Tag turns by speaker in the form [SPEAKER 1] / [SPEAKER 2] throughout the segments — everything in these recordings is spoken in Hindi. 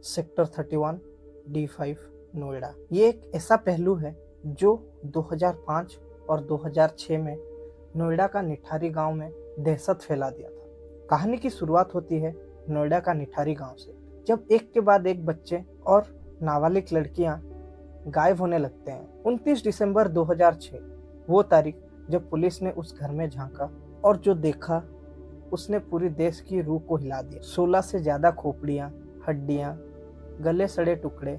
[SPEAKER 1] Sector 31 D5 Noida. ये एक ऐसा पहलू है जो 2005 और 2006 में नोएडा का निठारी गांव में दहशत फैला दिया था। कहानी की शुरुआत होती है नोएडा का निठारी गांव से, जब एक के बाद एक बच्चे और नाबालिग लड़कियां गायब होने लगते हैं। 29 दिसंबर 2006 वो तारीख जब पुलिस ने उस घर में झांका और जो देखा उसने पूरी देश की रूह को हिला दिया। 16 से ज्यादा खोपड़ियां, हड्डियां, गले सड़े टुकड़े,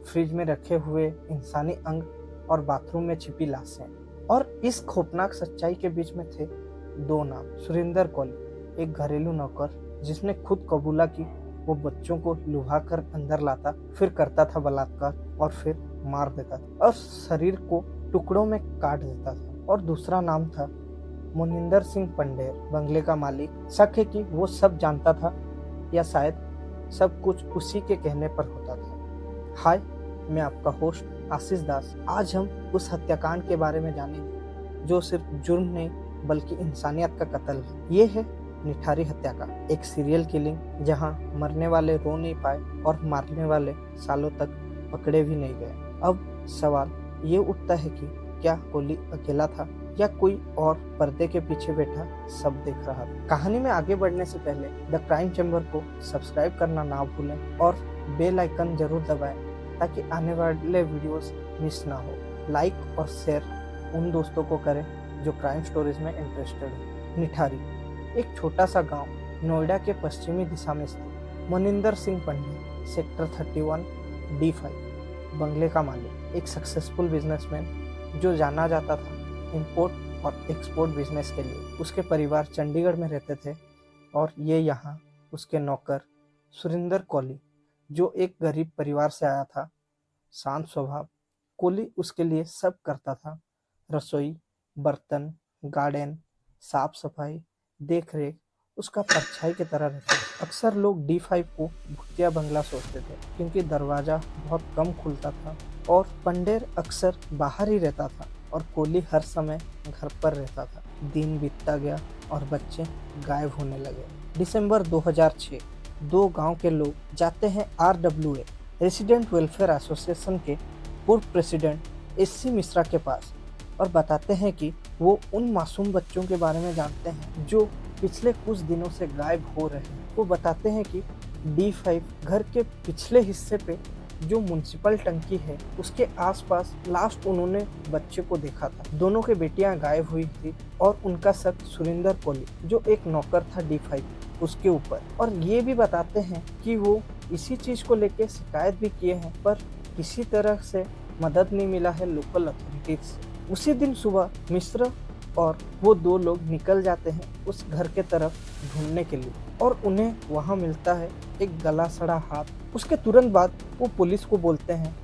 [SPEAKER 1] फ्रिज में रखे हुए इंसानी अंग और बाथरूम में छिपी लाशें। और इस खौफनाक सच्चाई के बीच में थे दो नाम। सुरिंदर कौली, एक घरेलू नौकर जिसने खुद कबूला की वो बच्चों को लुभाकर अंदर लाता, फिर करता था बलात्कार और फिर मार देता था और शरीर को टुकड़ों में काट देता था। और दूसरा नाम था मोनिंदर सिंह पंडेर, बंगले का मालिक। शक है कि वो सब जानता था या शायद सब कुछ उसी के कहने पर होता था। हाय, मैं आपका होस्ट आशीष दास। आज हम उस हत्याकांड के बारे में जानेंगे जो सिर्फ जुर्म नहीं बल्कि इंसानियत का कत्ल है। ये है निठारी हत्याकांड, एक सीरियल किलिंग जहां मरने वाले रो नहीं पाए और मारने वाले सालों तक पकड़े भी नहीं गए। अब सवाल ये उठता है कि क्या कोहली अकेला था या कोई और पर्दे के पीछे बैठा सब देख रहा था। कहानी में आगे बढ़ने से पहले द क्राइम चैम्बर को सब्सक्राइब करना ना भूलें और बेल आइकन जरूर दबाएं ताकि आने वाले वीडियोस मिस ना हो। लाइक और शेयर उन दोस्तों को करें जो क्राइम स्टोरीज में इंटरेस्टेड है। निठारी एक छोटा सा गांव नोएडा के पश्चिमी दिशा में स्थित। मोनिंदर सिंह पंडे, सेक्टर 31 D5, बंगले का मालिक, एक सक्सेसफुल बिजनेसमैन जो जाना जाता था इंपोर्ट और एक्सपोर्ट बिजनेस के लिए। उसके परिवार चंडीगढ़ में रहते थे और ये यहाँ उसके नौकर सुरिंदर कौली जो एक गरीब परिवार से आया था। शांत स्वभाव, कौली उसके लिए सब करता था, रसोई, बर्तन, गार्डन, साफ सफाई, देख रेख उसका परछाई की तरह रहता। अक्सर लोग D5 को भूतिया बंगला सोचते थे क्योंकि दरवाजा बहुत कम खुलता था और पंडेर अक्सर बाहर ही रहता था और कोहली हर समय घर पर रहता था। दिन बीतता गया और बच्चे गायब होने लगे। दिसंबर 2006 दो गांव के लोग जाते हैं RWA रेसिडेंट वेलफेयर एसोसिएशन के पूर्व प्रेसिडेंट SC मिश्रा के पास और बताते हैं कि वो उन मासूम बच्चों के बारे में जानते हैं जो पिछले कुछ दिनों से गायब हो रहे हैं। वो बताते हैं कि D5 घर के पिछले हिस्से पे जो म्युनिसिपल टंकी है उसके आसपास लास्ट उन्होंने बच्चे को देखा था। दोनों के बेटियां गायब हुई थी और उनका शक सुरिंदर कौली जो एक नौकर था D5 उसके ऊपर। और ये भी बताते हैं कि वो इसी चीज को लेके शिकायत भी किए हैं पर किसी तरह से मदद नहीं मिला है लोकल अथॉरिटीज से। उसी दिन सुबह मिश्रा और वो दो लोग निकल जाते हैं उस घर के तरफ ढूंढने के लिए और उन्हें वहां मिलता है एक गला सड़ा हाथ। उसके तुरंत बाद वो पुलिस को बोलते हैं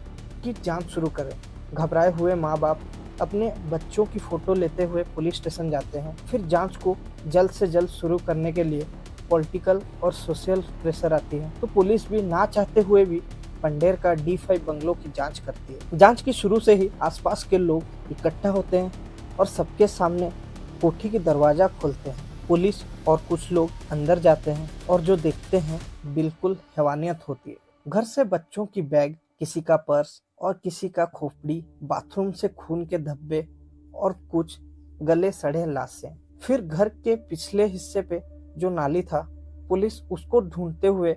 [SPEAKER 1] कि जांच शुरू करें। घबराए हुए माँ बाप अपने बच्चों की फोटो लेते हुए पुलिस स्टेशन जाते हैं। फिर जांच को जल्द से जल्द शुरू करने के लिए पॉलिटिकल और सोशल प्रेशर आती है तो पुलिस भी ना चाहते हुए भी पंडेर का D5 बंगलों की जांच करती है। जांच की शुरू से ही आसपास के लोग इकट्ठा होते हैं और सबके सामने कोठी की दरवाजा खोलते हैं। पुलिस और कुछ लोग अंदर जाते हैं और जो देखते हैं बिल्कुल हैवानियत होती है। घर से बच्चों की बैग, किसी का पर्स और किसी का खोपड़ी, बाथरूम से खून के धब्बे और कुछ गले सड़े लाशें। फिर घर के पिछले हिस्से पे जो नाली था पुलिस उसको ढूंढते हुए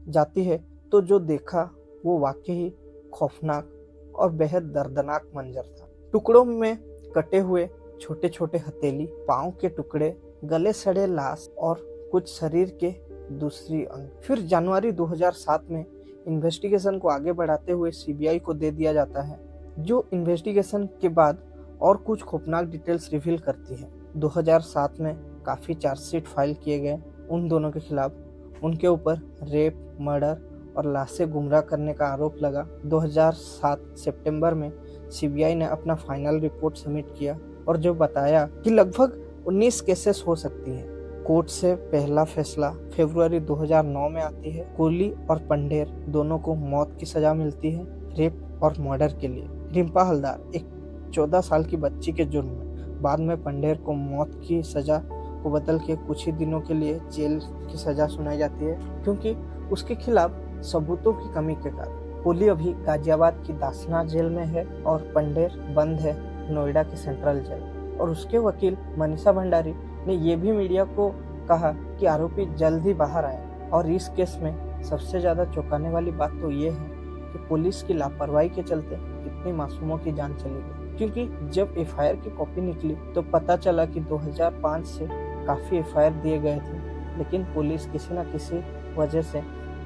[SPEAKER 1] जाती है तो जो देखा वो वाकई ही खौफनाक और बेहद दर्दनाक मंजर था। टुकड़ों में कटे हुए छोटे छोटे हथेली, पाँव के टुकड़े, गले सड़े लाश और कुछ शरीर के दूसरी अंग। फिर जनवरी 2007 में इन्वेस्टिगेशन को आगे बढ़ाते हुए CBI को दे दिया जाता है जो इन्वेस्टिगेशन के बाद और कुछ खौफनाक डिटेल्स रिवील करती है। 2007 में काफ़ी चार्जशीट फाइल किए गए उन दोनों के खिलाफ। उनके ऊपर रेप, मर्डर और लाशें गुमराह करने का आरोप लगा। 2007 सितंबर में CBI ने अपना फाइनल रिपोर्ट सबमिट किया और जो बताया कि लगभग 19 केसेस हो सकती हैं। कोर्ट से पहला फैसला फरवरी 2009 में आती है। कोहली और पंडेर दोनों को मौत की सजा मिलती है रेप और मर्डर के लिए। रिम्पा हलदार, एक 14 साल की बच्ची के जुर्म में। बाद में पंडेर को मौत की सजा को बदल के कुछ ही दिनों के लिए जेल की सजा सुनाई जाती है क्योंकि उसके खिलाफ सबूतों की कमी के कारण पुली अभी गाजियाबाद की दासना जेल में है और पंडेर बंद है नोएडा की सेंट्रल जेल। और उसके वकील मनीषा भंडारी ने यह भी मीडिया को कहा कि आरोपी जल्द ही बाहर आए। और इस केस में सबसे ज्यादा चौंकाने वाली बात तो ये है कि पुलिस की लापरवाही के चलते कितनी मासूमों की जान चली गई। क्योंकि जब एफआईआर की कॉपी निकली तो पता चला कि 2005 से काफी एफआईआर दिए गए थे, लेकिन पुलिस किसी न किसी वजह से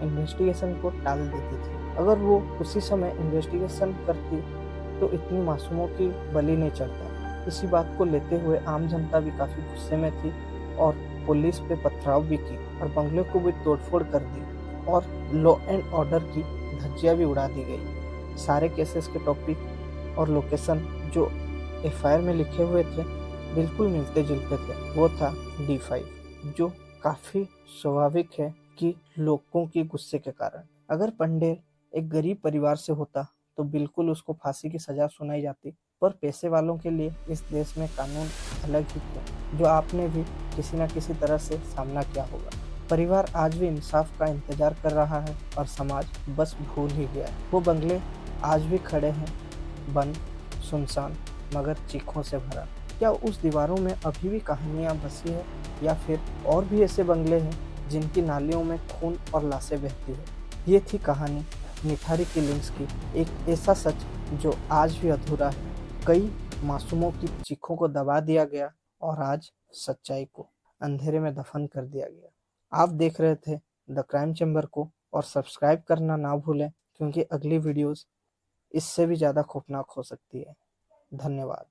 [SPEAKER 1] इन्वेस्टिगेशन को टाल देती थी। अगर वो उसी समय इन्वेस्टिगेशन करती तो इतनी मासूमों की बलि नहीं चढ़ता। इसी बात को लेते हुए आम जनता भी काफी गुस्से में थी और पुलिस पे पथराव भी की और बंगले को भी तोड़फोड़ कर दी और लॉ एंड ऑर्डर की धज्जियां भी उड़ा दी गई। सारे केसेस के टॉपिक और लोकेशन जो एफआईआर में लिखे हुए थे बिल्कुल मिलते जुलते थे। वो था D5, जो काफी स्वाभाविक है कि लोगों की गुस्से के कारण। अगर पंडेर एक गरीब परिवार से होता तो बिल्कुल उसको फांसी की सजा सुनाई जाती, पर पैसे वालों के लिए इस देश में कानून अलग ही थे, जो आपने भी किसी न किसी तरह से सामना किया होगा। परिवार आज भी इंसाफ का इंतजार कर रहा है और समाज बस भूल ही गया है। वो बंगले आज भी खड़े हैं, बंद, सुनसान, मगर चीखों से भरा। क्या उस दीवारों में अभी भी कहानियां बसी है, या फिर और भी ऐसे बंगले हैं जिनकी नालियों में खून और लाशें बहती है? ये थी कहानी निठारी किलिंग्स की, एक ऐसा सच जो आज भी अधूरा है। कई मासूमों की चीखों को दबा दिया गया और आज सच्चाई को अंधेरे में दफन कर दिया गया। आप देख रहे थे द क्राइम चैम्बर को, और सब्सक्राइब करना ना भूलें, क्योंकि अगली वीडियोस इससे भी ज़्यादा खौफनाक हो सकती है। धन्यवाद।